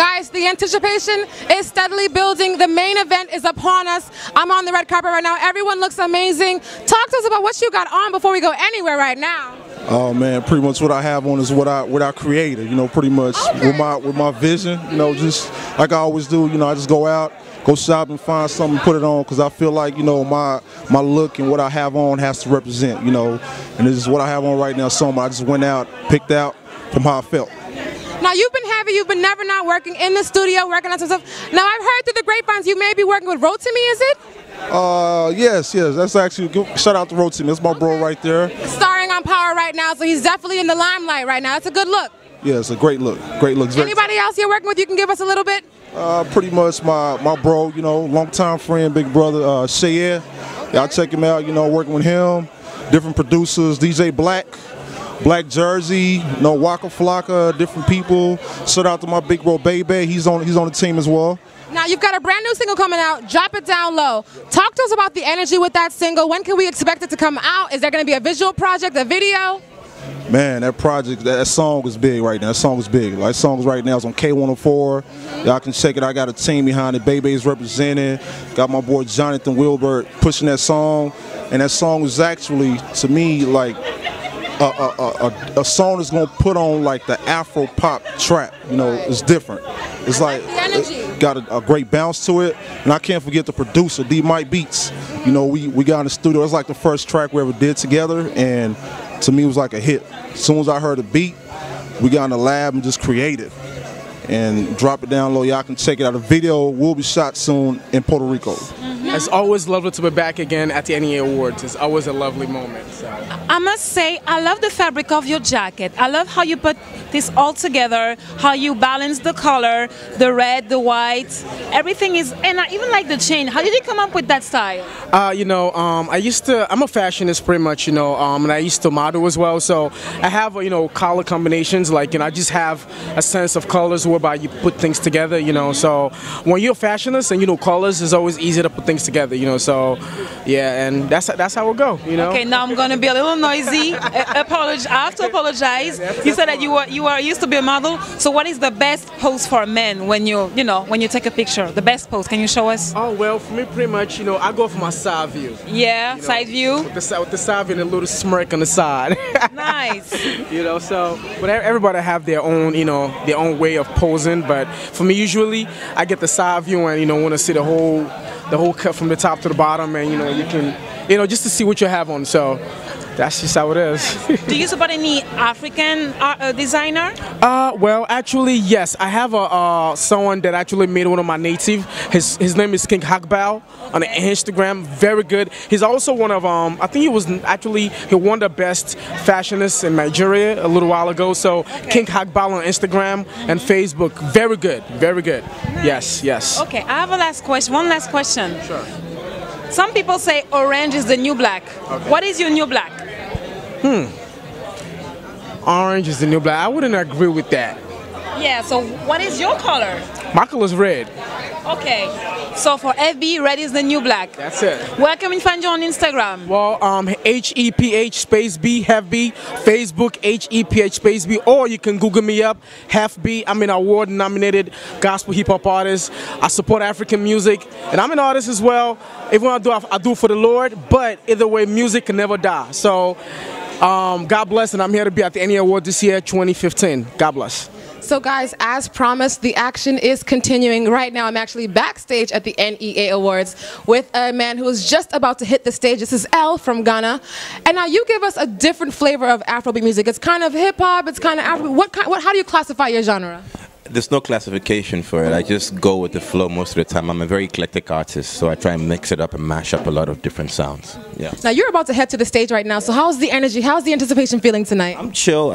Guys, the anticipation is steadily building. The main event is upon us. I'm on the red carpet right now. Everyone looks amazing. Talk to us about what you got on before we go anywhere right now. Oh man, pretty much what I have on is what I created, you know, pretty much with my vision, you know, just like I always do, you know, I just go out, go shop and find something and put it on, because I feel like, you know, my look and what I have on has to represent, you know, and this is what I have on right now. So I just went out, picked out from how I felt. Now you've been never not working in the studio, working on some stuff. Now I've heard through the grapevines you may be working with Rotimi, is it? Yes, that's actually, shout out to Rotimi, that's my bro right there. Starring on Power right now, so he's definitely in the limelight right now. It's a good look. Yeah, it's a great look, great look. Anybody else you're working with you can give us a little bit? Pretty much my bro, you know, longtime friend, big brother, Shayer. Y'all check him out, you know, working with him. Different producers, DJ Black Jersey, you know, Waka Flocka, different people. Shout out to my big bro Baby, he's on the team as well. Now you've got a brand new single coming out, Drop It Down Low. Talk to us about the energy with that single. When can we expect it to come out? Is there going to be a visual project, a video? Man, that project, that song is big right now. That song is big. Like, songs right now is on K104. Y'all can check it. I got a team behind it. Baby's representing. Got my boy Jonathan Wilbert pushing that song. And that song is actually, to me, like a song that's gonna put on like the Afro pop trap. You know, it's different. It's like it got a great bounce to it. And I can't forget the producer, D Mike Beats. You know, we got in the studio. It's like the first track we ever did together, and to me it was like a hit. As soon as I heard the beat, we got in the lab and just created and Drop It Down Low. Y'all can check it out. The video will be shot soon in Puerto Rico. It's always lovely to be back again at the NEA Awards. It's always a lovely moment. So. I must say, I love the fabric of your jacket. I love how you put this all together, how you balance the color, the red, the white, everything is, and I even like the chain. How did you come up with that style? You know, I'm a fashionist pretty much, you know, and I used to model as well. So I have, you know, color combinations, like, you know, I just have a sense of colors whereby you put things together, you know. So when you're a fashionist and you know colors, it's always easy to put things together, you know. So yeah, and that's how it go, you know. Okay, now I'm gonna be a little noisy. I have to apologize. You said that you used to be a model. So what is the best pose for men when you take a picture? The best pose, can you show us? Oh well, for me pretty much, you know, I go for my side view. Yeah, you know, side view. With the side view and a little smirk on the side. Nice. You know, so but everybody have their own, you know, their own way of posing. But for me, usually I get the side view and, you know, want to see the whole cut from the top to the bottom, and, you know, you can, you know, just to see what you have on. So that's just how it is. Do you support any African designer? Well, actually, yes. I have someone that actually made one of my native. His name is King Hakbal on Instagram. Very good. He's also one of I think he won the best fashionists in Nigeria a little while ago. So King Hakbal on Instagram and Facebook. Very good. Very good. Nice. Yes. Okay, I have one last question. Sure. Some people say orange is the new black. Okay. What is your new black? Orange is the new black. I wouldn't agree with that. Yeah, so what is your color? My color is red. Okay, so for FB, red is the new black. That's it. Where can we find you on Instagram? Well, HEPH space B, Hef B, Facebook, HEPH space B, or you can Google me up, Hef B. I'm an award-nominated gospel hip-hop artist. I support African music, and I'm an artist as well. Even when I do for the Lord, but either way, music can never die. So, God bless, and I'm here to be at the NEA Awards this year, 2015. God bless. So guys, as promised, the action is continuing. Right now, I'm actually backstage at the NEA Awards with a man who is just about to hit the stage. This is L from Ghana. And now you give us a different flavor of Afrobeat music. It's kind of hip-hop, it's kind of Afrobeat. How do you classify your genre? There's no classification for it. I just go with the flow most of the time. I'm a very eclectic artist, so I try and mix it up and mash up a lot of different sounds. Yeah. Now you're about to head to the stage right now, so how's the energy? How's the anticipation feeling tonight? I'm chill.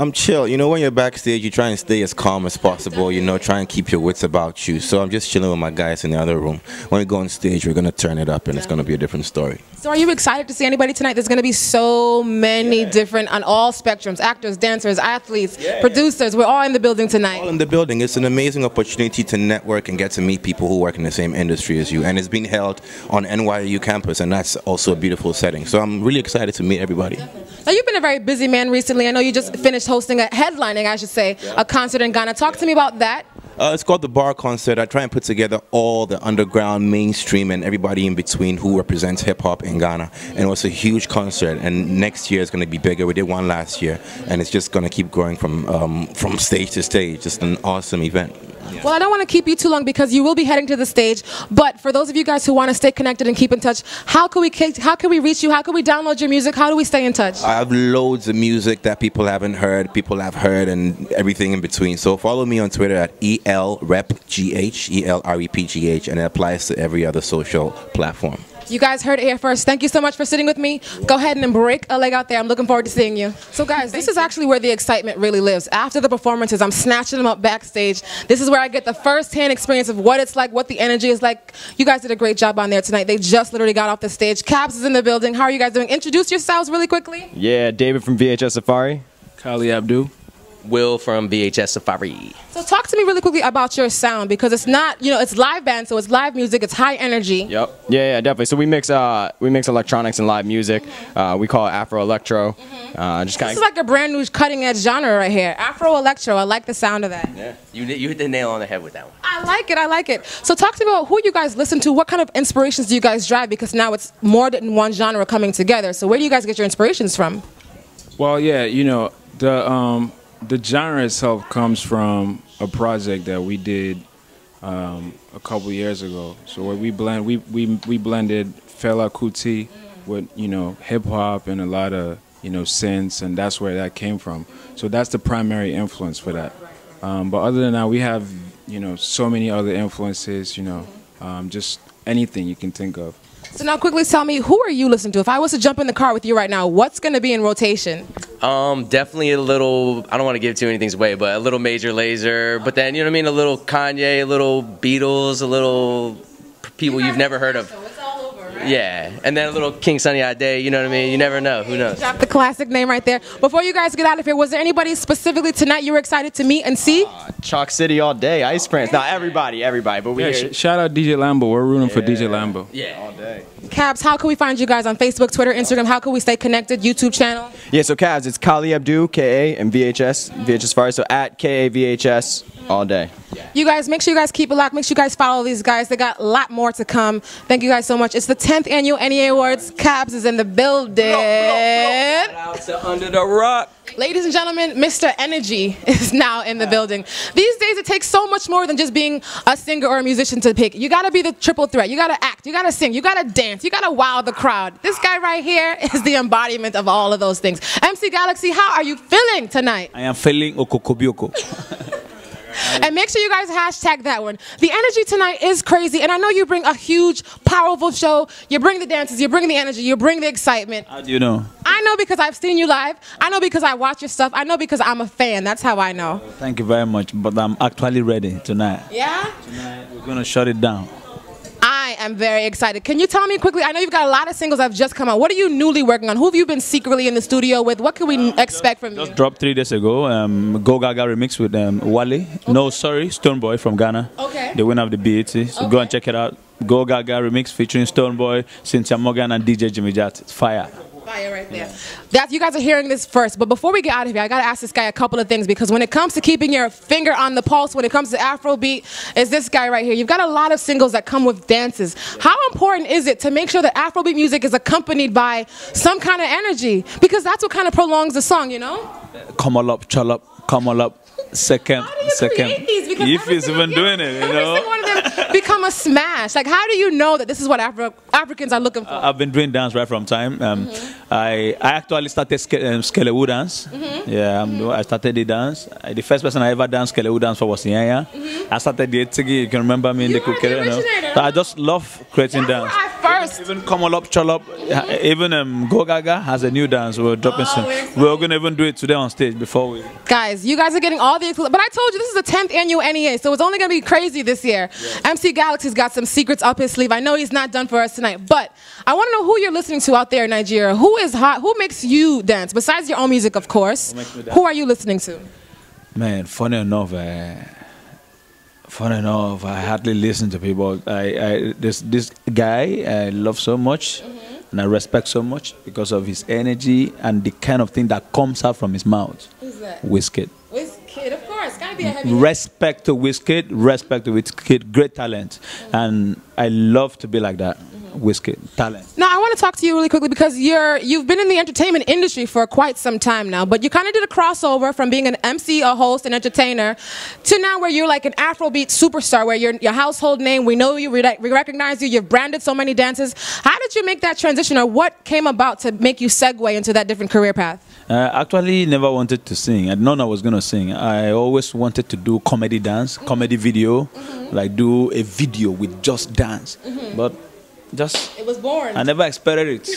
You know, when you're backstage, you try and stay as calm as possible, you know, try and keep your wits about you. So I'm just chilling with my guys in the other room. When we go on stage, we're going to turn it up, and it's going to be a different story. So are you excited to see anybody tonight? There's going to be so many different, on all spectrums, actors, dancers, athletes, producers. We're all in the building tonight. All in the building. It's an amazing opportunity to network and get to meet people who work in the same industry as you. And it's being held on NYU campus, and that's also a beautiful setting. So I'm really excited to meet everybody. Now, you've been a very busy man recently. I know you just finished hosting headlining, I should say, a concert in Ghana. Talk to me about that. It's called the Bar Concert. I try and put together all the underground, mainstream, and everybody in between who represents hip-hop in Ghana. And it was a huge concert, and next year is going to be bigger. We did one last year, and it's just going to keep growing from stage to stage. Just an awesome event. Yeah. Well, I don't want to keep you too long because you will be heading to the stage. But for those of you guys who want to stay connected and keep in touch, how can we reach you? How can we download your music? How do we stay in touch? I have loads of music that people haven't heard, people have heard, and everything in between. So follow me on Twitter at ELREPGH, ELREPGH, and it applies to every other social platform. You guys heard it here first. Thank you so much for sitting with me. Go ahead and break a leg out there. I'm looking forward to seeing you. So guys, this is actually where the excitement really lives. After the performances, I'm snatching them up backstage. This is where I get the first-hand experience of what it's like, what the energy is like. You guys did a great job on there tonight. They just literally got off the stage. Cabs is in the building. How are you guys doing? Introduce yourselves really quickly. Yeah, David from VHS Safari. Kali Abdul. Will from VHS Safari. So talk to me really quickly about your sound, because it's not, you know, it's live band, so it's live music, it's high energy. Yep. Yeah, definitely. So we mix electronics and live music. We call it Afro Electro. This is like a brand new cutting edge genre right here. Afro Electro. I like the sound of that. Yeah, you hit the nail on the head with that one. I like it. I like it. So talk to me about who you guys listen to. What kind of inspirations do you guys drive? Because now it's more than one genre coming together. So where do you guys get your inspirations from? Well, yeah, you know, the genre itself comes from a project that we did a couple years ago. So where we blended Fela Kuti with, you know, hip hop and a lot of, you know, synths, and that's where that came from. So that's the primary influence for that. But other than that, we have, you know, so many other influences, you know, just anything you can think of. So now quickly tell me, who are you listening to? If I was to jump in the car with you right now, what's going to be in rotation? Definitely a little, I don't want to give too many things away, but a little Major Lazer, but then, you know what I mean, a little Kanye, a little Beatles, a little people you've never heard of. It's all over, right? Yeah, and then a little King Sunny Ade, you know what I mean? You never know, who knows? Drop the classic name right there. Before you guys get out of here, was there anybody specifically tonight you were excited to meet and see? Chalk City all day, Ice Prince. Not everybody, but we shout out DJ Lambo. We're rooting for DJ Lambo. Yeah. all day. Cabs, how can we find you guys on Facebook, Twitter, Instagram? How can we stay connected? YouTube channel? Yeah, so Cabs, it's Kali Abdul, KA, and VHS Safari. So at KAVHS all day. You guys, make sure you guys keep it locked. Make sure you guys follow these guys. They got a lot more to come. Thank you guys so much. It's the 10th annual NEA Awards. Cabs is in the building. Shout out to Under the Rock. Ladies and gentlemen, Mr. Energy is now in the building. These days, it takes so much more than just being a singer or a musician to pick. You gotta be the triple threat. You gotta act, you gotta sing, you gotta dance, you gotta wow the crowd. This guy right here is the embodiment of all of those things. MC Galaxy, how are you feeling tonight? I am feeling okokobioko. And make sure you guys hashtag that one. The energy tonight is crazy, and I know you bring a huge, powerful show. You bring the dances, you bring the energy, you bring the excitement. How do you know? I know because I've seen you live. I know because I watch your stuff. I know because I'm a fan. That's how I know. Thank you very much, but I'm actually ready tonight. Yeah? Tonight we're going to shut it down. I am very excited. Can you tell me quickly, I know you've got a lot of singles that have just come out. What are you newly working on? Who have you been secretly in the studio with? What can we expect from you? Just dropped 3 days ago. Go Gaga remix with Wale. Okay. No, sorry, Stone Boy from Ghana. Okay. The winner of the BET. So go and check it out. Go Gaga remix featuring Stone Boy, Cynthia Morgan, and DJ Jimmy Jat. It's fire. Fire right there. That, you guys are hearing this first, but before we get out of here, I gotta ask this guy a couple of things, because when it comes to keeping your finger on the pulse, when it comes to Afrobeat, is this guy right here. You've got a lot of singles that come with dances. How important is it to make sure that Afrobeat music is accompanied by some kind of energy? Because that's what kind of prolongs the song, you know? Come on up, chal up, come on up. Second. If he's even doing it, you know. Every one of them become a smash. Like, how do you know that this is what Africans are looking for? I've been doing dance right from time. I actually started Skelewu dance. Yeah, I started the dance. The first person I ever danced Skelewu dance for was Nyanya. I started the Etigi. You can remember me in the cookie. You know. So I just love creating dance. First. Even Come On Up, Chal Up, even Go Gaga has a new dance. We're dropping soon. We're going to even do it today on stage before we... Guys, you guys are getting all the... But I told you, this is the 10th annual NEA, so it's only going to be crazy this year. Yeah. MC Galaxy's got some secrets up his sleeve. I know he's not done for us tonight, but I want to know who you're listening to out there in Nigeria. Who is hot? Who makes you dance? Besides your own music, of course. Who are you listening to? Man, funny enough, I hardly listen to people. This guy I love so much, and I respect so much because of his energy and the kind of thing that comes out from his mouth. Who's that? Wizkid. Wizkid, of course. Gotta respect to Wizkid, great talent, and I love to be like that. Wizkid talent. Now I want to talk to you really quickly because you've been in the entertainment industry for quite some time now, but you kind of did a crossover from being an MC, a host, an entertainer, to now where you're like an Afrobeat superstar, where you're your household name. We know you, we recognize you. You've branded so many dances. How did you make that transition, or what came about to make you segue into that different career path? Actually, never wanted to sing. I didn't know I was gonna sing. I always wanted to do comedy dance, comedy video, like do a video with just dance, but. Just it was born. I never expected it.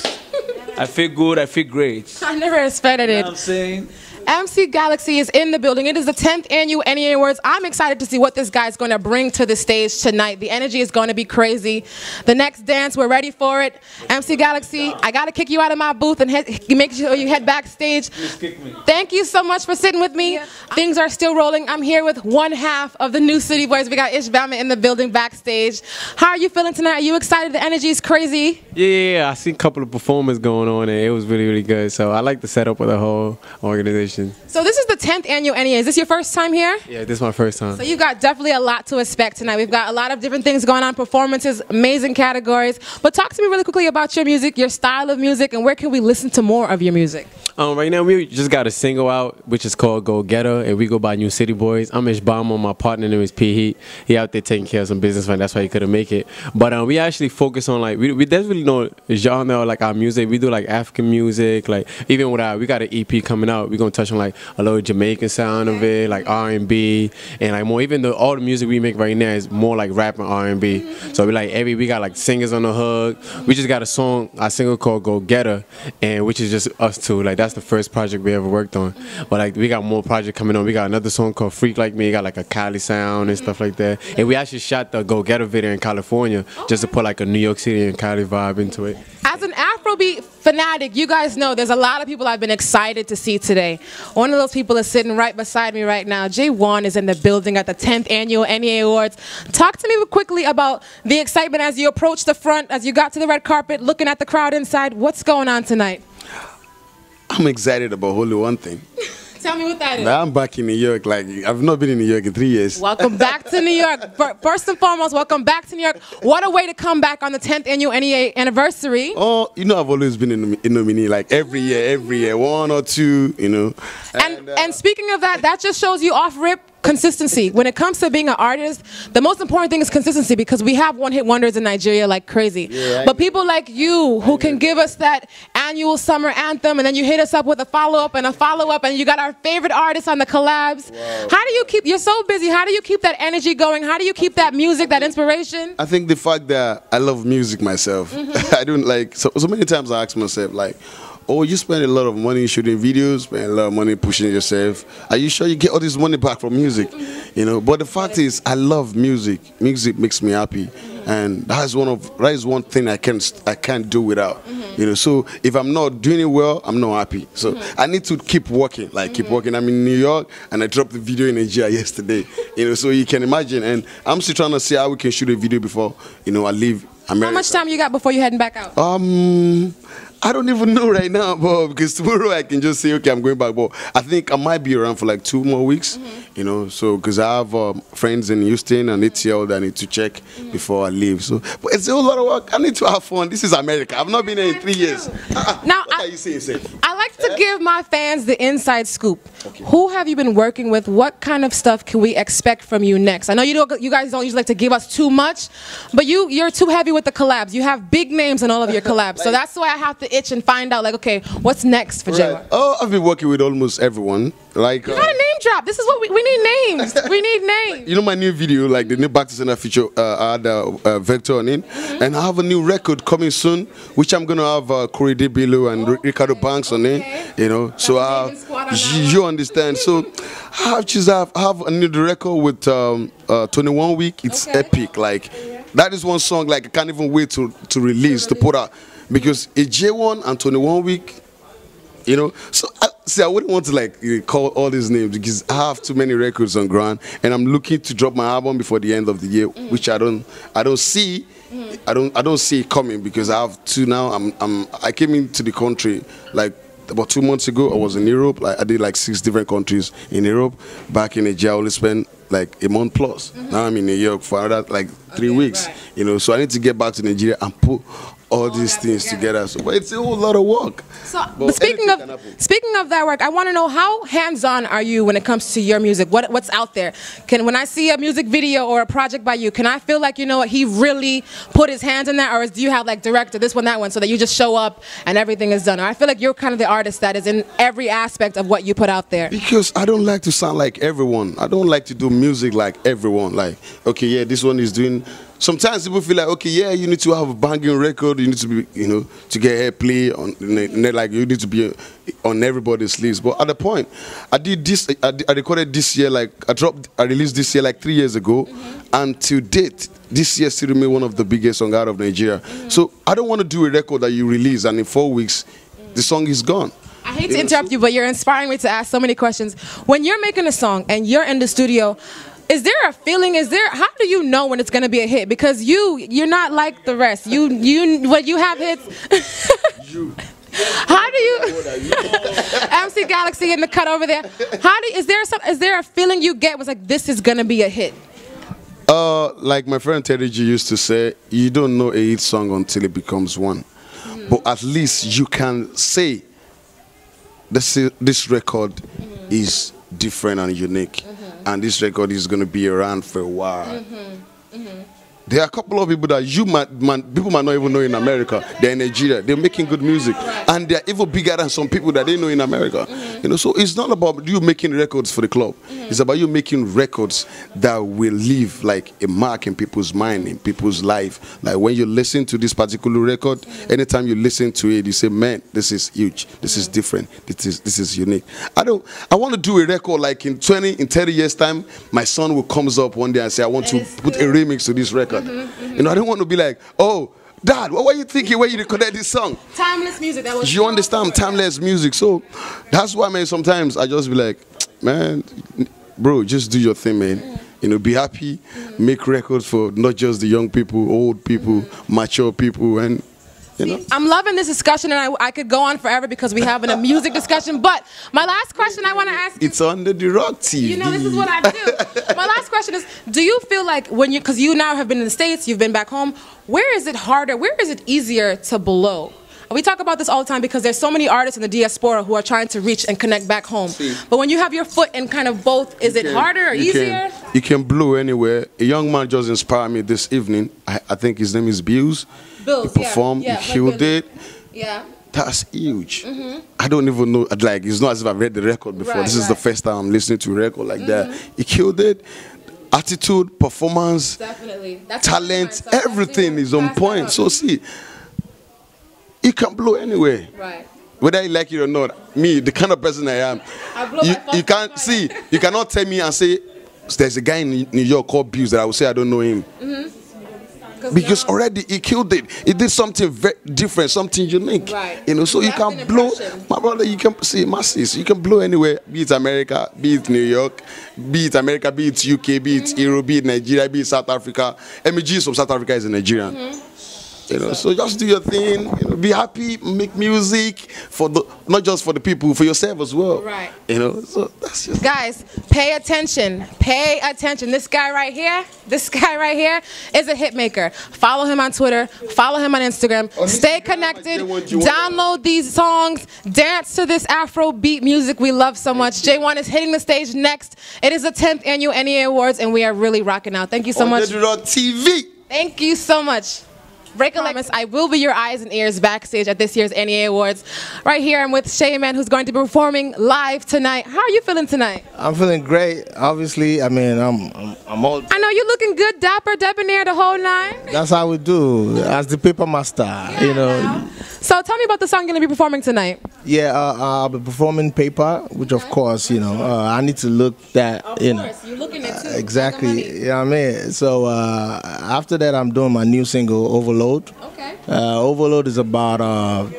I feel good. I feel great. I never expected it. You know what I'm saying? MC Galaxy is in the building. It is the 10th annual NEA Awards. I'm excited to see what this guy's going to bring to the stage tonight. The energy is going to be crazy. The next dance, we're ready for it. MC Galaxy, I got to kick you out of my booth and make sure you head backstage. Please kick me. Thank you so much for sitting with me. Things are still rolling. I'm here with one half of the new City Boys. We got Ajibade in the building backstage. How are you feeling tonight? Are you excited? The energy is crazy. Yeah. I seen a couple of performances going on, and it was really, really good. So I like the setup of the whole organization. So this is the 10th annual NEA. Is this your first time here? Yeah, this is my first time. So you got definitely a lot to expect tonight. We've got a lot of different things going on, performances, amazing categories. But talk to me really quickly about your music, your style of music, and where can we listen to more of your music? Right now, we just got a single out, which is called Go Getter, and we go by New City Boys. I'm Ajibade, my partner name is P Heat. He out there taking care of some business, that's why he couldn't make it. But we actually focus on, like, we definitely know genre, like our music. We do like African music, like even with we got an EP coming out. We're gonna touch on like a little Jamaican sound of it, like R&B, and like more. Even though all the music we make right now is more like rap and R&B. So we got like singers on the hook. We just got a single called Go Getter, and which is just us two. Like that's the first project we ever worked on. But like we got more projects coming on. We got another song called Freak Like Me. Got like a Cali sound and stuff like that. And we actually shot the Go Getter video in California just to put like a New York City and Cali vibe into it. As an Afrobeat fanatic, you guys know there's a lot of people I've been excited to see today. One of those people is sitting right beside me right now. J1 is in the building at the 10th annual NEA Awards. Talk to me quickly about the excitement as you approached the front, as you got to the red carpet, looking at the crowd inside. What's going on tonight? I'm excited about only one thing. Tell me what that is. I'm back in New York. Like, I've not been in New York in 3 years. Welcome back to New York. First and foremost, welcome back to New York. What a way to come back on the 10th annual NEA anniversary. Oh, you know, I've always been in nominee, like every year, one or two, you know. And speaking of that, that just shows you off rip consistency. When it comes to being an artist, the most important thing is consistency, because we have one-hit wonders in Nigeria like crazy. Yeah, but people like you who can give us that annual summer anthem, and then you hit us up with a follow-up and a follow-up, and you got our favorite artists on the collabs. Wow. How do you keep, you're so busy, how do you keep that energy going? How do you keep that music, that inspiration? I think the fact that I love music myself. I don't like, so many times I ask myself, like, oh, you spend a lot of money shooting videos, spend a lot of money pushing yourself. Are you sure you get all this money back from music? You know, but the fact is, I love music. Music makes me happy, and that is one thing I can't do without. You know, so if I'm not doing it well, I'm not happy. So I need to keep working, keep working. I'm in New York, and I dropped the video in Nigeria yesterday. You know, so you can imagine, and I'm still trying to see how we can shoot a video before, you know, I leave America. How much time you got before you're heading back out? I don't even know right now, but because tomorrow I can just say, okay, I'm going back. But I think I might be around for like 2 more weeks, you know. So because I have friends in Houston and ATL that I need to check before I leave. So, but it's a whole lot of work. I need to have fun. This is America. I've not been there in 3 years. Now, what are you saying, Seth? I like to give my fans the inside scoop. Okay. Who have you been working with? What kind of stuff can we expect from you next? I know you guys don't usually like to give us too much, but you're too heavy with the collabs. You have big names in all of your collabs, so that's why I have to itch and find out, like, okay, what's next for J1? Oh, I've been working with almost everyone. Like, you gotta name drop. This is what we need names. We need names. You know my new video, like the new Back to Center feature, I had Vector on it, and I have a new record coming soon, which I'm gonna have Corey De Bilo and Ricardo Banks on it. You know, so you understand. So I have a new record with 21 Week. It's epic. Like that is one song like I can't even wait to release, to put out, because it's J1 and 21 Week. You know, so I wouldn't want to like call all these names because I have too many records on ground, and I'm looking to drop my album before the end of the year, which I don't see it coming, because I have two now. I came into the country like about 2 months ago, I was in Europe. Like, I did like 6 different countries in Europe. Back in Nigeria, I only spent like a month plus. Now I'm in New York for another like 3 weeks. Right. You know, so I need to get back to Nigeria and put all these things together. So, but it's a whole lot of work. So, but speaking of that work, I want to know, how hands-on are you when it comes to your music? What's out there? When I see a music video or a project by you, can I feel like, you know what, he really put his hands in that, or do you have like director this one, that one, so that you just show up and everything is done? Or I feel like you're kind of the artist that is in every aspect of what you put out there. Because I don't like to sound like everyone. I don't like to do music like everyone. Like, okay, yeah, this one is doing. Sometimes people feel like, okay, yeah, you need to have a banging record, you need to be, you know, to get airplay on, like you need to be on everybody's list. But at the point, I did this, I recorded this year, like I released this year like 3 years ago, and to date, this year still remains one of the biggest songs out of Nigeria. So I don't want to do a record that you release and in 4 weeks, the song is gone. I hate to interrupt you, but you're inspiring me to ask so many questions. When you're making a song and you're in the studio, is there a feeling? How do you know when it's going to be a hit? Because you're not like the rest. When you have hits. How do you? MC Galaxy in the cut over there. Is there a feeling you get was like, this is going to be a hit? Like my friend Teddy G used to say, you don't know a hit song until it becomes one. But at least you can say this record is different and unique. And this record is going to be around for a while. There are a couple of people that people might not even know in America. They're in Nigeria. They're making good music, and they're even bigger than some people that they know in America. You know, so it's not about you making records for the club. It's about you making records that will leave like a mark in people's mind, in people's life. Like when you listen to this particular record, anytime you listen to it, you say, "Man, this is huge. This is different. This is unique." I want to do a record like in 30 years time, my son will comes up one day and say, "I want to put a remix to this record." You know, I don't want to be like, "Oh, Dad, what were you thinking when you recorded this song?" Timeless music. That was. You understand? Timeless music. So that's why, man, sometimes I just be like, "Man, bro, just do your thing, man. You know, be happy. Make records for not just the young people, old people, mature people, and." You know? I'm loving this discussion, and I could go on forever because we have a music discussion. But my last question I want to ask you, it's under the Rock TV. You know, this is what I do. My last question is, do you feel like because you now have been in the States, you've been back home, where is it harder, where is it easier to blow? We talk about this all the time because there's so many artists in the diaspora who are trying to reach and connect back home. But when you have your foot in kind of both, is it harder or easier? You can blow anywhere. A young man just inspired me this evening. I think his name is Bills. He performed, he killed it. Yeah. That's huge. I don't even know, like, it's not as if I've read the record before. This is the first time I'm listening to a record like that. He killed it. Attitude, performance, talent, everything is on point. So see, you can blow anywhere. Right. Whether you like it or not, me, the kind of person I am, you can't see, you cannot tell me and say, there's a guy in New York called Bills that I will say I don't know him. Because already he killed it. He did something very different, something unique. Right. You know, so you can blow, my brother, you can see masses. You can blow anywhere, be it America, be it New York, be it America, be it UK, be it Europe, be it Nigeria, be it South Africa. MEG from South Africa is a Nigerian. You know, so just do your thing, you know, be happy, make music for not just for the people, for yourself as well. Right. You know, so that's just. Guys, pay attention. Pay attention. This guy right here is a hit maker. Follow him on Twitter, follow him on Instagram. Stay connected. Download these songs, dance to this Afro beat music we love so much. J1 is hitting the stage next. It is the 10th annual NEA Awards, and we are really rocking out. Thank you so much. On Rock TV. Thank you so much. I will be your eyes and ears backstage at this year's NEA Awards. Right here, I'm with Shayman, who's going to be performing live tonight. How are you feeling tonight? I'm feeling great. Obviously, I mean, I'm old. I know you're looking good, dapper, debonair, the whole nine. That's how we do, as the paper master, you know. So tell me about the song you're going to be performing tonight. Yeah, I'll be performing Paper, which of course, you know, I need to look that, you know. Of course, you're looking at too. Exactly, you know what I mean? So after that, I'm doing my new single, Overload. Okay. Overload is about,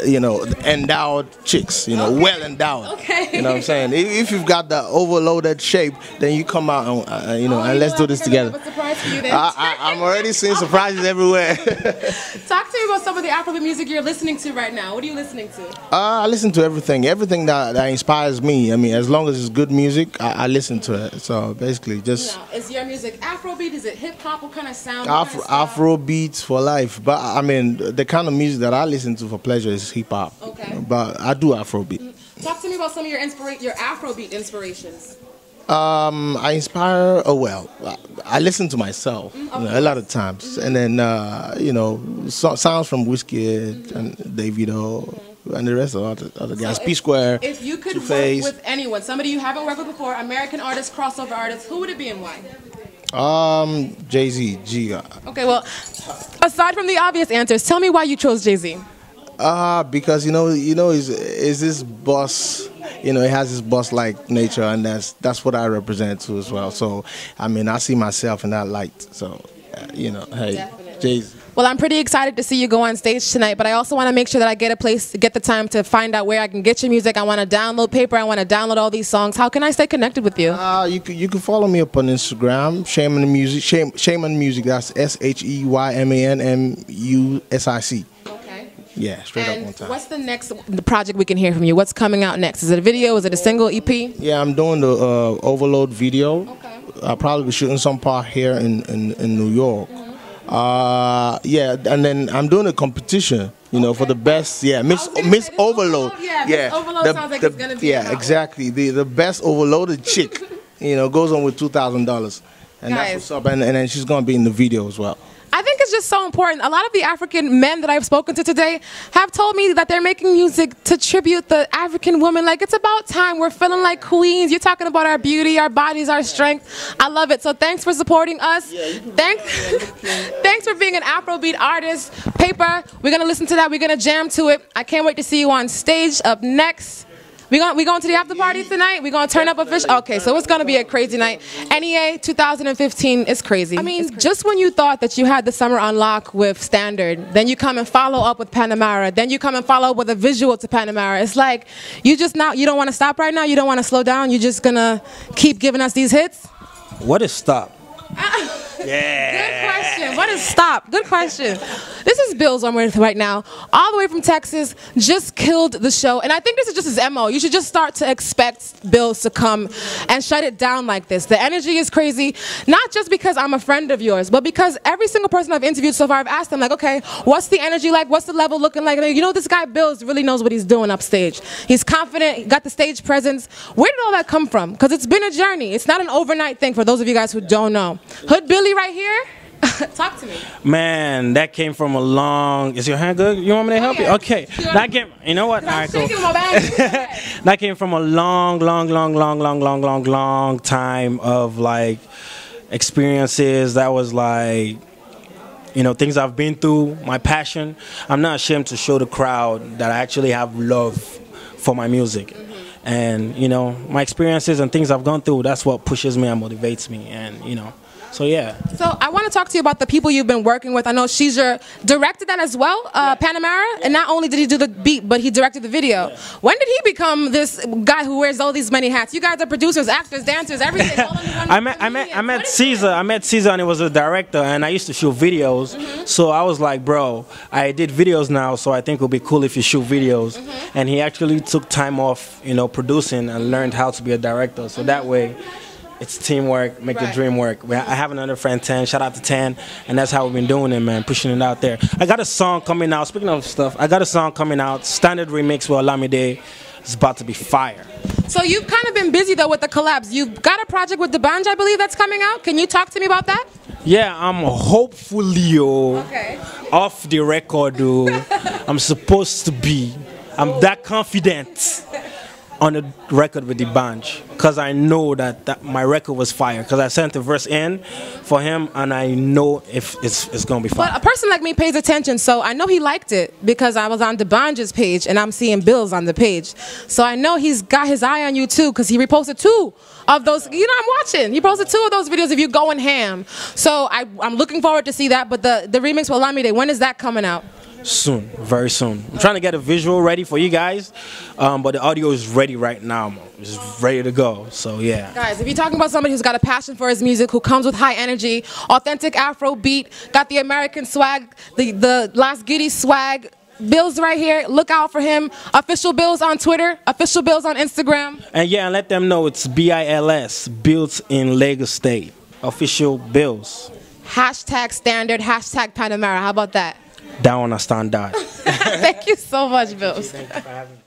you know, endowed chicks, you know, well endowed. Okay. You know what I'm saying? If you've got the overloaded shape, then you come out and and let's do this together. Surprise for you then. I'm already seeing surprises everywhere. Talk to me about some of the Afrobeat music you're listening to right now. What are you listening to? I listen to everything that inspires me. I mean, as long as it's good music, I listen to it. So basically, just is your music Afrobeat? Is it hip hop? What kind of sound? Afro beats for life. But I mean, the kind of music that I listen to for pleasure is hip hop. Okay. But I do Afrobeat. Talk to me about some of your Afrobeat inspirations. I inspire. I listen to myself a lot of times, and then sounds from Wizkid and Davido and the rest of other guys. P Square. If you could work with anyone, somebody you haven't worked with before, American artist, crossover artist, who would it be and why? Jay-Z, Okay, well, aside from the obvious answers, tell me why you chose Jay-Z. Because is this boss. It has this boss-like nature, and that's what I represent too as well. So, I mean, I see myself in that light. So, hey, Jay-Z. Well, I'm pretty excited to see you go on stage tonight, but I also want to make sure that I get the time to find out where I can get your music. I want to download paper. I want to download all these songs. How can I stay connected with you? You can follow me up on Instagram, Shaman Music. Shaman Music. That's SHEYMANMUSIC. Yeah, straight up on time. What's the next project we can hear from you? What's coming out next? Is it a video? Is it a single EP? Yeah, I'm doing the Overload video. Okay. I'll probably be shooting some part here in New York. Yeah, and then I'm doing a competition, for the best. Yeah, Miss Overload. Miss Overload sounds like it's gonna be. Yeah, exactly. The best overloaded chick, goes on with $2,000, and that's what's up. And then she's gonna be in the video as well. I think it's just so important. A lot of the African men that I've spoken to today have told me that they're making music to tribute the African woman. Like, it's about time. We're feeling like queens. You're talking about our beauty, our bodies, our strength. I love it. So thanks for supporting us. Thanks for being an Afrobeat artist. Paper, we're going to listen to that. We're going to jam to it. I can't wait to see you on stage. Up next, we going to the after party tonight? We're going to turn up official? Okay, so it's going to be a crazy night. NEA 2015 is crazy. I mean, just when you thought that you had the summer on lock with Standard, then you come and follow up with Panamera, then you come and follow up with a visual to Panamera. It's like, you don't want to stop right now? You don't want to slow down? You're just going to keep giving us these hits? What is stop? Good question. What is stop? Good question. This is Bills I'm with right now, all the way from Texas, just killed the show. And I think this is just his MO. You should just start to expect Bills to come and shut it down like this. The energy is crazy, not just because I'm a friend of yours, but because every single person I've interviewed so far, I've asked them, like, okay, what's the energy like? What's the level looking like? This guy Bills really knows what he's doing upstage. He's confident, he got the stage presence. Where did all that come from? Because it's been a journey. It's not an overnight thing for those of you guys who don't know. Hood Billy right here. Talk to me. Man, that came from a long. Is your hand good? You want me to help you? Okay. That came. You know what? All right, cool. That came from a long time of like experiences. That was like, things I've been through. My passion. I'm not ashamed to show the crowd that I actually have love for my music. And my experiences and things I've gone through. That's what pushes me and motivates me. And So yeah. So I want to talk to you about the people you've been working with. I know Caesar directed that as well, Panamera, and not only did he do the beat, but he directed the video. Yeah. When did he become this guy who wears all these many hats? You guys are producers, actors, dancers, everything. I met Caesar. I met Caesar, and he was a director, and I used to shoot videos. So I was like, bro, I did videos now, so I think it would be cool if you shoot videos. And he actually took time off, producing, and learned how to be a director. So that way, it's teamwork, make the dream work. I have another friend, 10. Shout out to 10. And that's how we've been doing it, man, pushing it out there. I got a song coming out. Speaking of stuff, I got a song coming out, standard remix with Olamide. It's about to be fire. So you've kind of been busy, though, with the collabs. You've got a project with D'banj, I believe, that's coming out. Can you talk to me about that? Yeah, I'm hopefully off the record. I'm supposed to be. I'm that confident on the record with D'banj, because I know that my record was fire, because I sent the verse in for him and I know if it's gonna be fire. But a person like me pays attention, so I know he liked it because I was on D'banj's page and I'm seeing Bills on the page, so I know he's got his eye on you too, because he reposted 2 of those. I'm watching. He posted 2 of those videos of you going ham, so I'm looking forward to see that. But the remix with Olamide, when is that coming out? soon, very soon. I'm trying to get a visual ready for you guys, but the audio is ready right now. It's ready to go. So yeah. Guys, if you're talking about somebody who's got a passion for his music, who comes with high energy, authentic Afro beat, got the American swag, the Last Giddy swag, Bills right here. Look out for him. Official Bills on Twitter, official Bills on Instagram. And yeah, and let them know it's BILS, built in Lagos State. Official Bills. Hashtag standard, hashtag Panamera. How about that? Down on a standard. Thank you so much, Bills. Thank you for having me.